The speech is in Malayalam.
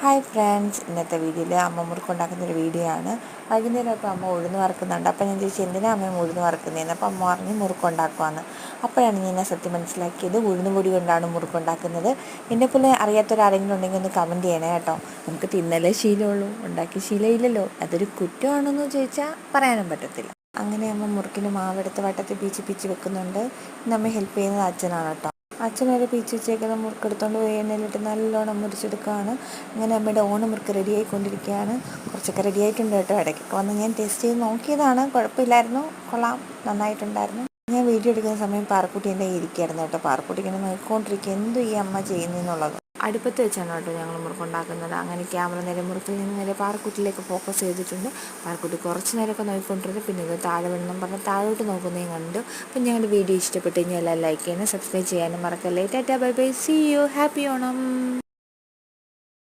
ഹായ് ഫ്രണ്ട്സ്, ഇന്നത്തെ വീഡിയോയിൽ അമ്മ മുറുക്കുണ്ടാക്കുന്നൊരു വീഡിയോ ആണ്. വൈകുന്നേരം അപ്പോൾ അമ്മ ഉഴുന്ന് വറുക്കുന്നുണ്ട്. അപ്പോൾ ഞാൻ ചോദിച്ചു എന്തിനാ അമ്മ ഉഴുന്ന് വറുക്കുന്നതെന്ന്. അപ്പോൾ അമ്മ പറഞ്ഞ് മുറുക്കുണ്ടാക്കുവാന്ന്. അപ്പോഴാണ് ഞാൻ സത്യം മനസ്സിലാക്കിയത്, ഉഴുന്ന് പൊടി കൊണ്ടാണ് മുറുക്കുണ്ടാക്കുന്നത്. എന്നെപ്പോലെ അറിയാത്തൊരാരെങ്കിലും ഉണ്ടെങ്കിൽ ഒന്ന് കമൻറ്റ് ചെയ്യണേ കേട്ടോ. നമുക്ക് തിന്നലേ ശീലമുള്ളൂ, ഉണ്ടാക്കി ശീലമില്ലല്ലോ. അതൊരു കുറ്റമാണെന്ന് ചോദിച്ചാൽ പറയാനും പറ്റത്തില്ല. അങ്ങനെ അമ്മ മുറുക്കിന് മാവെടുത്ത് വട്ടത്തിൽ പീച്ച് വെക്കുന്നുണ്ട്. നമ്മെ ഹെൽപ്പ് ചെയ്യുന്നത് അച്ഛനാണ് കേട്ടോ. അച്ഛനൊരു പീച്ച് വെച്ചേക്കുന്ന മുറുക്കെടുത്തോണ്ട് പോയി എണ്ണയിലിട്ട് നല്ലോണം മുറിച്ചെടുക്കുകയാണ്. അങ്ങനെ അമ്മയുടെ മുറുക്ക് റെഡി ആയിക്കൊണ്ടിരിക്കുകയാണ്. കുറച്ചൊക്കെ റെഡി ആയിട്ടുണ്ട് കേട്ടോ. ഇടയ്ക്കൊക്കെ വന്ന് ഞാൻ ടേസ്റ്റ് ചെയ്ത് നോക്കിയതാണ്, കുഴപ്പമില്ലായിരുന്നു, കൊള്ളാം, നന്നായിട്ടുണ്ടായിരുന്നു. ഞാൻ വീഡിയോ എടുക്കുന്ന സമയം പാറക്കുട്ടി എൻ്റെ ഇരിക്കുകയായിരുന്നു കേട്ടോ. പാറക്കുട്ടി ഇങ്ങനെ നോക്കിക്കൊണ്ടിരിക്കുക, എന്തു ഈ അമ്മ ചെയ്യുന്നതെന്നുള്ളത്. അടുപ്പത്ത് വെച്ചാണ് കേട്ടോ ഞങ്ങൾ മുറുക്കുണ്ടാക്കുന്നത്. അങ്ങനെ ക്യാമറ നേരെ മുറുക്കിൽ നിന്ന് നേരെ പാറക്കുട്ടിയിലേക്ക് ഫോക്കസ് ചെയ്തിട്ടുണ്ട്. പാറക്കുട്ടി കുറച്ച് നേരമൊക്കെ നോക്കിക്കൊണ്ടിരുന്നു. പിന്നെ ഇത് താഴെ വേണമെന്നും പറഞ്ഞ് താഴോട്ട് നോക്കുന്നതും കണ്ടു. അപ്പം ഞങ്ങളുടെ വീഡിയോ ഇഷ്ടപ്പെട്ട് കഴിഞ്ഞാൽ എല്ലാം ലൈക്ക് ചെയ്യാനും സബ്സ്ക്രൈബ് ചെയ്യാനും മറക്കല്ലേ. Tata bye bye, see you, happy Onam.